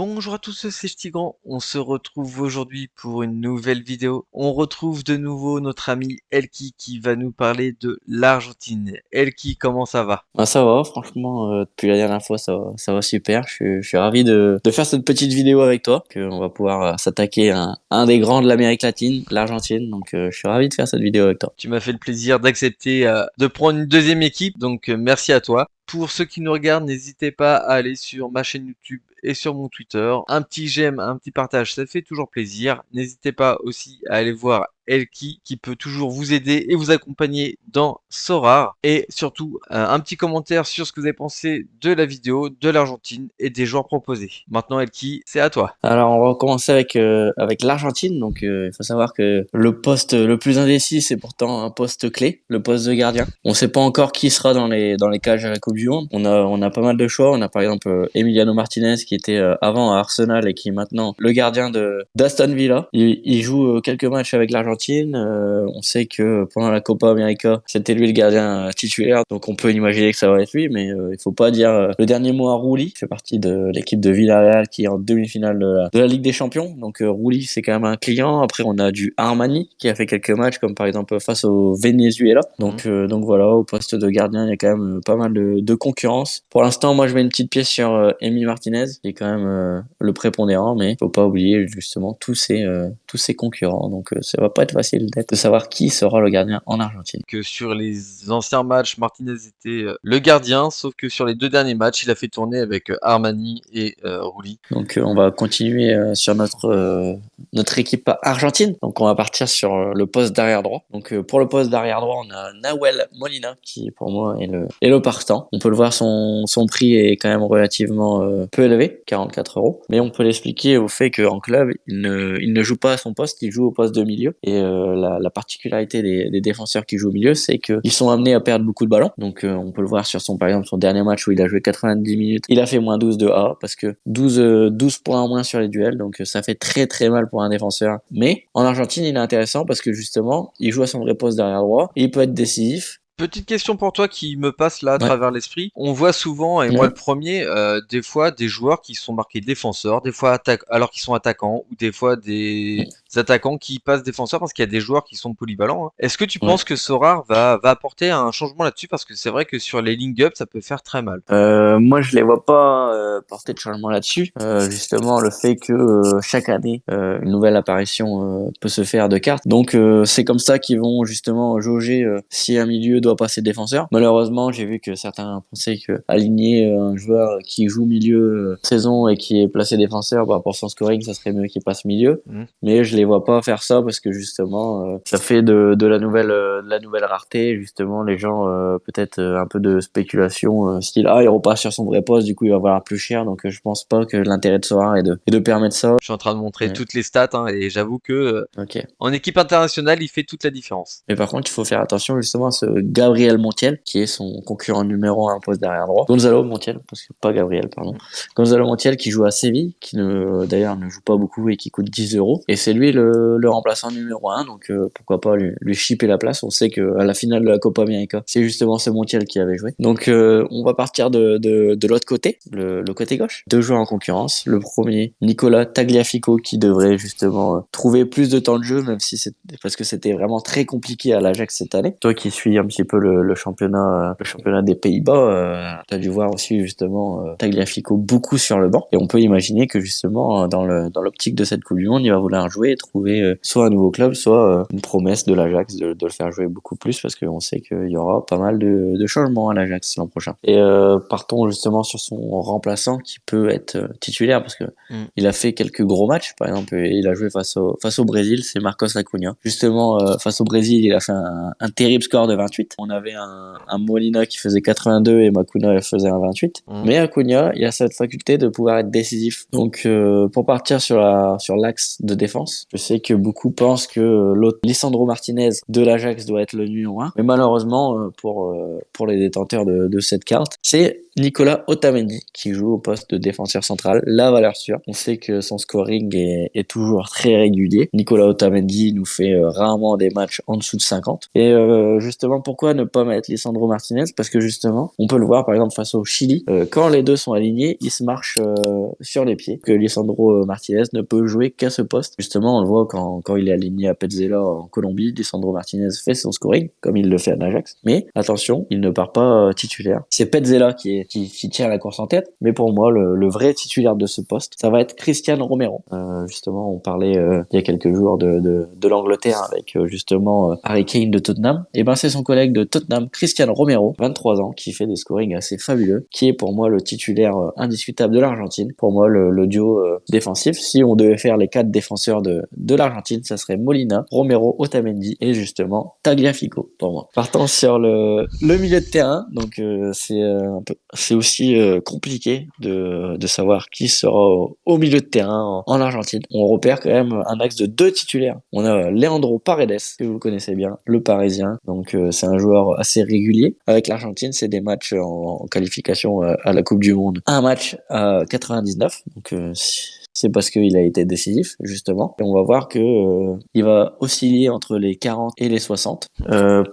Bonjour à tous, c'est Tigran. On se retrouve aujourd'hui pour une nouvelle vidéo. On retrouve de nouveau notre ami Elki qui va nous parler de l'Argentine. Elki, comment ça va? Bah ça va, franchement, depuis la dernière fois, ça va super. Je suis ravi de faire cette petite vidéo avec toi, qu'on va pouvoir s'attaquer à un des grands de l'Amérique latine, l'Argentine. Donc, je suis ravi de faire cette vidéo avec toi. Tu m'as fait le plaisir d'accepter de prendre une deuxième équipe, donc merci à toi. Pour ceux qui nous regardent, n'hésitez pas à aller sur ma chaîne YouTube et sur mon Twitter. Un petit j'aime, un petit partage, ça fait toujours plaisir. N'hésitez pas aussi à aller voir Elki qui peut toujours vous aider et vous accompagner dans Sora. Et surtout, un petit commentaire sur ce que vous avez pensé de la vidéo, de l'Argentine et des joueurs proposés. Maintenant Elki, c'est à toi. Alors, on va commencer avec l'Argentine. Donc, il faut savoir que le poste le plus indécis, c'est pourtant un poste clé, le poste de gardien. On ne sait pas encore qui sera dans les cages à la Coupe du Monde. On a pas mal de choix. On a par exemple Emiliano Martinez qui était avant à Arsenal et qui est maintenant le gardien de d'Aston Villa. Il joue quelques matchs avec l'Argentine. On sait que pendant la Copa América, c'était lui le gardien titulaire. Donc, on peut imaginer que ça va être lui, mais il faut pas dire le dernier mot à Rouli. Il fait partie de l'équipe de Villarreal qui est en demi-finale de la Ligue des Champions. Donc Rouli, c'est quand même un client. Après, on a du Armani qui a fait quelques matchs, comme par exemple face au Venezuela. Mhm. Donc voilà, au poste de gardien, il y a quand même pas mal de concurrence. Pour l'instant, moi, je mets une petite pièce sur Emi Martinez, qui est quand même le prépondérant, mais faut pas oublier justement tous ces concurrents. Donc ça va pas être facile de savoir qui sera le gardien en Argentine. Que sur les anciens matchs, Martinez était le gardien, sauf que sur les deux derniers matchs, il a fait tourner avec Armani et Rulli. Donc on va continuer sur notre équipe argentine. Donc on va partir sur le poste d'arrière droit. Donc pour le poste d'arrière droit, on a Nahuel Molina qui pour moi est le partant. On peut le voir, son prix est quand même relativement peu élevé, 44 euros. Mais on peut l'expliquer au fait qu'en club, il ne joue pas à son poste, il joue au poste de milieu. Et la particularité des défenseurs qui jouent au milieu, c'est qu'ils sont amenés à perdre beaucoup de ballons. Donc on peut le voir sur par exemple son dernier match où il a joué 90 minutes. Il a fait moins 12 de A parce que 12 points en moins sur les duels. Donc ça fait très très mal pour un défenseur. Mais en Argentine, il est intéressant parce que justement, il joue à son vrai poste derrière droit. Et il peut être décisif. Petite question pour toi qui me passe là à Ouais. travers l'esprit. On voit souvent, et moi le Ouais. premier, des fois des joueurs qui sont marqués défenseurs, des fois alors qu'ils sont attaquants, ou des fois des attaquants qui passent défenseurs parce qu'il y a des joueurs qui sont polyvalents, hein. Est-ce que tu Ouais. penses que Sorare va apporter un changement là-dessus? Parce que c'est vrai que sur les link-up, ça peut faire très mal. Moi, je les vois pas porter de changement là-dessus. Justement, le fait que chaque année, une nouvelle apparition peut se faire de cartes. Donc, c'est comme ça qu'ils vont justement jauger si un milieu doit passer défenseur. Malheureusement, j'ai vu que certains pensaient que aligner un joueur qui joue milieu saison et qui est placé défenseur, bah, pour son scoring, ça serait mieux qu'il passe milieu. Hmm. Mais je les vois pas faire ça parce que justement, ça fait de la nouvelle rareté. Justement, les gens peut-être un peu de spéculation, style ah il repasse sur son vrai poste, du coup il va valoir plus cher. Donc je pense pas que l'intérêt de Sora est de permettre ça. Je suis en train de montrer Ouais. toutes les stats, hein, et j'avoue que Ok. en équipe internationale, il fait toute la différence. Mais par contre, il faut faire attention justement à ce Gabriel Montiel, qui est son concurrent numéro 1 un poste derrière droit. Gonzalo Montiel, parce que pas Gabriel, pardon. Hmm. Gonzalo Montiel qui joue à Séville, qui d'ailleurs ne joue pas beaucoup et qui coûte 10 euros. Et c'est lui le remplaçant numéro 1, donc pourquoi pas lui chipper la place. On sait que à la finale de la Copa América, c'est justement ce Montiel qui avait joué. Donc on va partir de l'autre côté, le côté gauche. Deux joueurs en concurrence. Le premier, Nicolas Tagliafico, qui devrait justement trouver plus de temps de jeu, même si c'est parce que c'était vraiment très compliqué à l'Ajax cette année. Toi qui suis un petit peu le championnat des Pays-Bas, t'as dû voir aussi justement Tagliafico beaucoup sur le banc. Et on peut imaginer que justement dans l'optique de cette Coupe du Monde, il va vouloir jouer et trouver soit un nouveau club, soit une promesse de l'Ajax de le faire jouer beaucoup plus parce qu'on sait qu'il y aura pas mal de changements à l'Ajax l'an prochain. Et partons justement sur son remplaçant qui peut être titulaire parce que Hmm. il a fait quelques gros matchs. Par exemple, il a joué face au Brésil, c'est Marcos Acuna. Justement, face au Brésil, il a fait un terrible score de 28. On avait un Molina qui faisait 82 et Acuna faisait un 28. Hmm. Mais Acuna, il a cette faculté de pouvoir être décisif. Donc, pour partir sur l'axe de défense, Je sais que beaucoup pensent que l'autre Lisandro Martinez de l'Ajax doit être le numéro 1, mais malheureusement pour les détenteurs de cette carte, c'est Nicolas Otamendi qui joue au poste de défenseur central, la valeur sûre. On sait que son scoring est toujours très régulier. Nicolas Otamendi nous fait rarement des matchs en dessous de 50. Et justement, pourquoi ne pas mettre Lisandro Martinez? Parce que justement, on peut le voir par exemple face au Chili, quand les deux sont alignés, ils se marchent sur les pieds. Que Lisandro Martinez ne peut jouer qu'à ce poste. Justement, on le voit quand il est aligné à Petzela en Colombie, Lisandro Martinez fait son scoring, comme il le fait à l'Ajax. Mais attention, il ne part pas titulaire. C'est Petzela qui tient la course en tête, mais pour moi, le vrai titulaire de ce poste, ça va être Cristiano Romero. Justement, on parlait il y a quelques jours de l'Angleterre avec justement Harry Kane de Tottenham. Et ben c'est son collègue de Tottenham, Cristiano Romero, 23 ans, qui fait des scorings assez fabuleux, qui est pour moi le titulaire indiscutable de l'Argentine. Pour moi, le duo défensif, si on devait faire les 4 défenseurs de l'Argentine, ça serait Molina, Romero, Otamendi et justement Tagliafico pour moi. Partant sur le milieu de terrain, donc c'est aussi compliqué de savoir qui sera au milieu de terrain en Argentine. On repère quand même un axe de 2 titulaires. On a Leandro Paredes, que vous connaissez bien, le Parisien. Donc c'est un joueur assez régulier. Avec l'Argentine, c'est des matchs en qualification à la Coupe du Monde. Un match à 99, donc c'est parce qu'il a été décisif, justement. Et on va voir que il va osciller entre les 40 et les 60.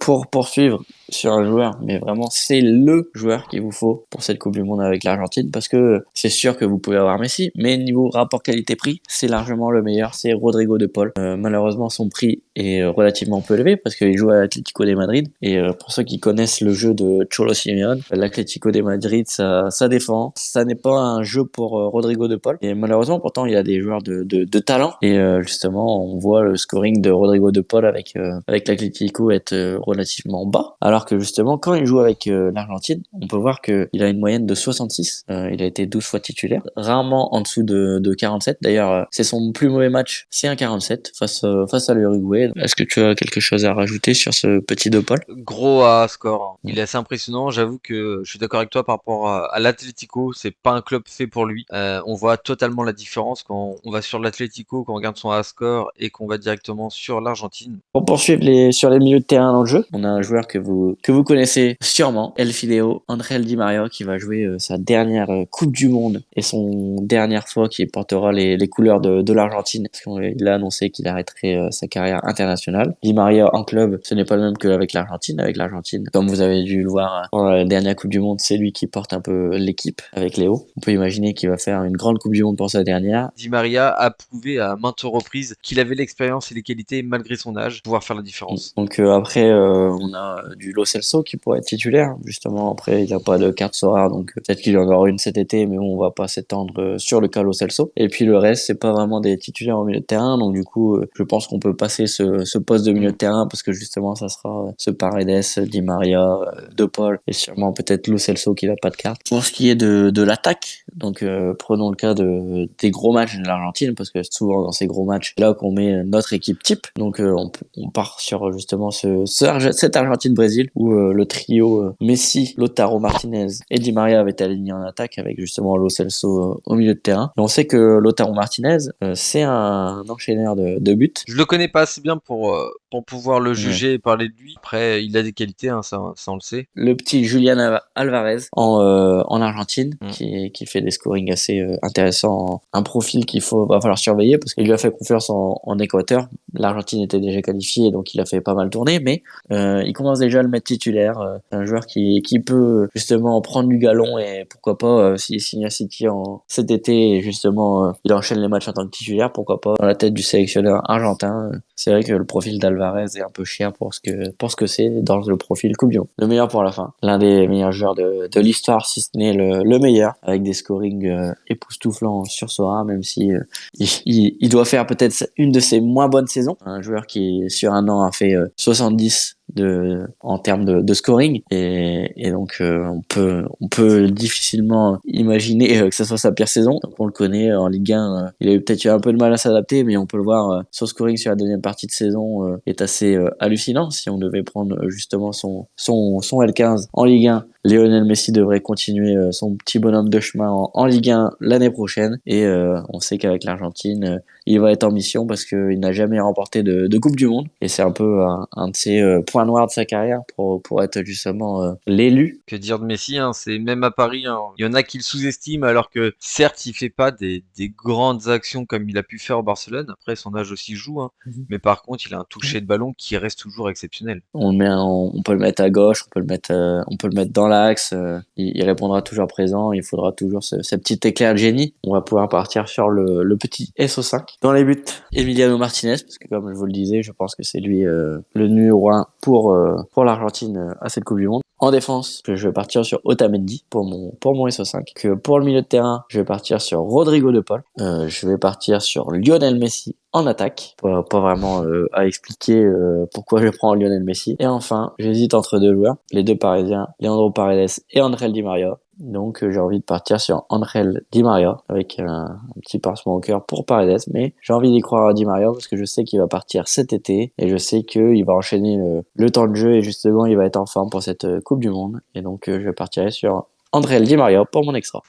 Pour poursuivre sur un joueur, mais vraiment c'est le joueur qu'il vous faut pour cette Coupe du Monde avec l'Argentine, parce que c'est sûr que vous pouvez avoir Messi, mais niveau rapport qualité-prix, c'est largement le meilleur, c'est Rodrigo de Paul. Malheureusement, son prix est relativement peu élevé parce qu'il joue à l'Atlético de Madrid, et pour ceux qui connaissent le jeu de Cholo Simeone, l'Atlético de Madrid, ça défend, ça n'est pas un jeu pour Rodrigo de Paul, et malheureusement pourtant il a des joueurs de talent, et justement on voit le scoring de Rodrigo de Paul avec l'Atlético être relativement bas, alors que justement quand il joue avec l'Argentine, on peut voir qu'il a une moyenne de 66, il a été 12 fois titulaire, rarement en dessous de 47. D'ailleurs, c'est son plus mauvais match, c'est un 47 face à l'Uruguay. Est-ce que tu as quelque chose à rajouter sur ce petit De Paul? Gros A score. Il est assez impressionnant. J'avoue que je suis d'accord avec toi par rapport à l'Atlético. C'est pas un club fait pour lui. On voit totalement la différence quand on va sur l'Atlético, quand on regarde son A score et qu'on va directement sur l'Argentine. Pour poursuivre sur les milieux de terrain dans le jeu, on a un joueur que vous connaissez sûrement, El Fideo, Angel Di Maria, qui va jouer sa dernière Coupe du Monde et son dernière fois qui portera les couleurs de l'Argentine, parce qu'il a annoncé qu'il arrêterait sa carrière internationale. Di Maria en club, ce n'est pas le même qu'avec l'Argentine. Avec l'Argentine, comme vous avez dû le voir pendant la dernière Coupe du Monde, c'est lui qui porte un peu l'équipe avec Léo. On peut imaginer qu'il va faire une grande Coupe du Monde pour sa dernière. Di Maria a prouvé à maintes reprises qu'il avait l'expérience et les qualités malgré son âge pour pouvoir faire la différence. Donc après, on a du Lo Celso qui pourrait être titulaire. Justement, après, il n'a pas de carte Sora, donc peut-être qu'il en aura une cet été, mais on va pas s'étendre sur le cas Lo Celso. Et puis le reste, c'est pas vraiment des titulaires au milieu de terrain, donc du coup, je pense qu'on peut passer ce poste de milieu de terrain, parce que justement, ça sera ce Paredes, Di Maria, De Paul, et sûrement peut-être Lo Celso qui n'a pas de carte. Pour ce qui est de l'attaque, donc prenons le cas des gros matchs de l'Argentine, parce que souvent dans ces gros matchs, c'est là qu'on met notre équipe type. Donc on part sur justement cette Argentine-Brésil où le trio Messi, Lautaro Martinez et Di Maria avait été aligné en attaque avec justement Lo Celso au milieu de terrain. Et on sait que Lautaro Martinez, c'est un enchaîneur de buts. Je le connais pas assez bien pour pouvoir le Ouais. juger et parler de lui. Après, il a des qualités, hein, ça on le sait. Le petit Julian Alvarez en Argentine Mm. qui fait des scorings assez intéressants, un profil va falloir surveiller parce qu'il lui a fait confiance en Équateur. L'Argentine était déjà qualifiée, donc il a fait pas mal tourner, mais il commence déjà à le mettre titulaire. C'est un joueur qui peut justement prendre du galon, et pourquoi pas s'il signe à City cet été et justement il enchaîne les matchs en tant que titulaire, pourquoi pas dans la tête du sélectionneur argentin. C'est vrai que le profil d'Alvarez est un peu cher pour ce que c'est dans le profil Coupe du Monde. Le meilleur pour la fin. L'un des meilleurs joueurs de l'histoire, si ce n'est le meilleur, avec des scorings époustouflants sur Sora, même si il doit faire peut-être une de ses moins bonnes saisons. Un joueur qui, sur un an, a fait 70 en termes de scoring. Et donc, on peut difficilement imaginer que ce soit sa pire saison. Donc, on le connaît en Ligue 1. Il a eu peut-être eu un peu de mal à s'adapter, mais on peut le voir, son scoring sur la deuxième partie de saison est assez hallucinant. Si on devait prendre justement son L15 en Ligue 1, Lionel Messi devrait continuer son petit bonhomme de chemin en Ligue 1 l'année prochaine. Et on sait qu'avec l'Argentine, il va être en mission parce qu'il n'a jamais remporté de Coupe du Monde. Et c'est un peu un de ses points noirs de sa carrière pour être justement l'élu. Que dire de Messi, hein, c'est même à Paris, hein, il y en a qui le sous-estiment alors que certes il fait pas des grandes actions comme il a pu faire au Barcelone. Après son âge aussi joue, hein, mais par contre il a un toucher de ballon qui reste toujours exceptionnel. On peut le mettre à gauche, on peut le mettre dans l'axe. Il répondra toujours présent. Il faudra toujours ce petit éclair de génie. On va pouvoir partir sur le petit SO5. Dans les buts, Emiliano Martinez, parce que comme je vous le disais, je pense que c'est lui le numéro 1 pour l'Argentine à cette Coupe du Monde. En défense, je vais partir sur Otamendi pour mon SO5. Que pour le milieu de terrain, je vais partir sur Rodrigo de Paul. Je vais partir sur Lionel Messi en attaque. Pas vraiment à expliquer pourquoi je prends Lionel Messi. Et enfin, j'hésite entre deux joueurs, les deux Parisiens, Leandro Paredes et André Di Maria. Donc j'ai envie de partir sur Angel Di Maria avec un petit pincement au cœur pour Paredes, mais j'ai envie d'y croire à Di Maria parce que je sais qu'il va partir cet été et je sais qu'il va enchaîner le temps de jeu et justement il va être en forme pour cette Coupe du Monde. Et donc je partirai sur Angel Di Maria pour mon extra.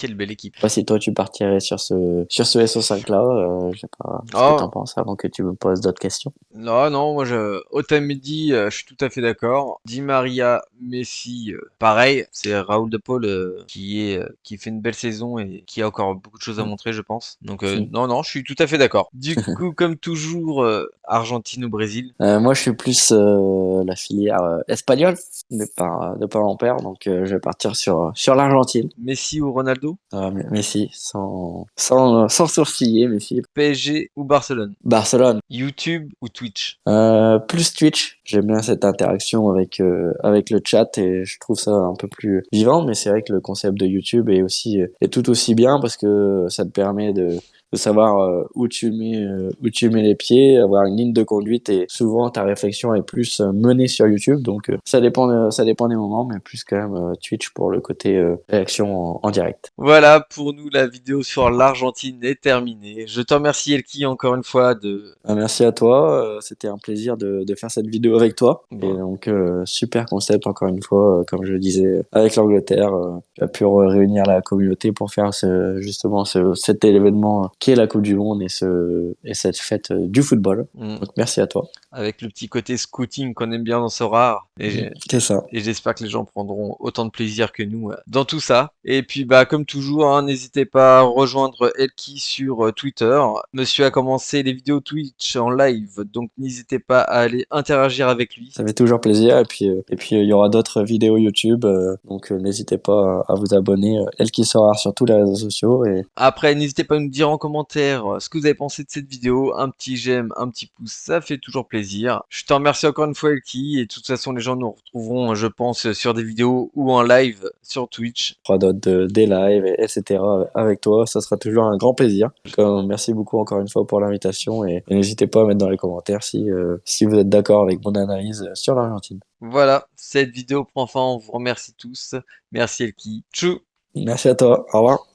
Quelle belle équipe. Je sais pas si toi tu partirais sur ce SO5 là, je sais pas ce que t'en penses avant que tu me poses d'autres questions. Non, Otamendi, je suis tout à fait d'accord. Di Maria, Messi, pareil. C'est Raoul de Paul qui fait une belle saison et qui a encore beaucoup de choses à montrer, je pense. Donc non, je suis tout à fait d'accord. Du coup, comme toujours, Argentine ou Brésil. Moi je suis plus la filière espagnole de par mon père, donc je vais partir sur l'Argentine. Messi ou Ronaldo. Messi, sans sourciller, Messi. PSG ou Barcelone. Barcelone. YouTube ou Twitch. Plus Twitch. J'aime bien cette interaction avec le chat et je trouve ça un peu plus vivant, mais c'est vrai que le concept de YouTube est tout aussi bien parce que ça te permet de savoir où tu mets les pieds, avoir une ligne de conduite et souvent ta réflexion est plus menée sur YouTube. Donc ça dépend des moments, mais plus quand même Twitch pour le côté réaction en direct. Voilà, pour nous la vidéo sur l'Argentine est terminée. Je te remercie Elki encore une fois de. Merci à toi, c'était un plaisir de faire cette vidéo avec toi. Bon. Et donc super concept encore une fois, comme je le disais avec l'Angleterre, tu as pu réunir la communauté pour faire cet événement qui est la Coupe du Monde et cette fête du football. Donc merci à toi. Avec le petit côté scouting qu'on aime bien dans ce rare. C'est ça. Et j'espère que les gens prendront autant de plaisir que nous dans tout ça. Et puis comme toujours, hein, n'hésitez pas à rejoindre Elki sur Twitter. Monsieur a commencé les vidéos Twitch en live, donc n'hésitez pas à aller interagir avec lui. Ça fait toujours plaisir. Et puis il y aura d'autres vidéos YouTube, donc n'hésitez pas à vous abonner. Elki sera sur tous les réseaux sociaux. Et après, n'hésitez pas à nous dire en commentaire commentaire ce que vous avez pensé de cette vidéo. Un petit j'aime, un petit pouce, ça fait toujours plaisir. Je te remercie encore une fois, Elki. Et de toute façon, les gens nous retrouveront, je pense, sur des vidéos ou en live sur Twitch. On fera des lives, etc. avec toi. Ça sera toujours un grand plaisir. Merci beaucoup encore une fois pour l'invitation et n'hésitez pas à mettre dans les commentaires si vous êtes d'accord avec mon analyse sur l'Argentine. Voilà, cette vidéo prend fin. On vous remercie tous. Merci, Elki. Tchou! Merci à toi. Au revoir.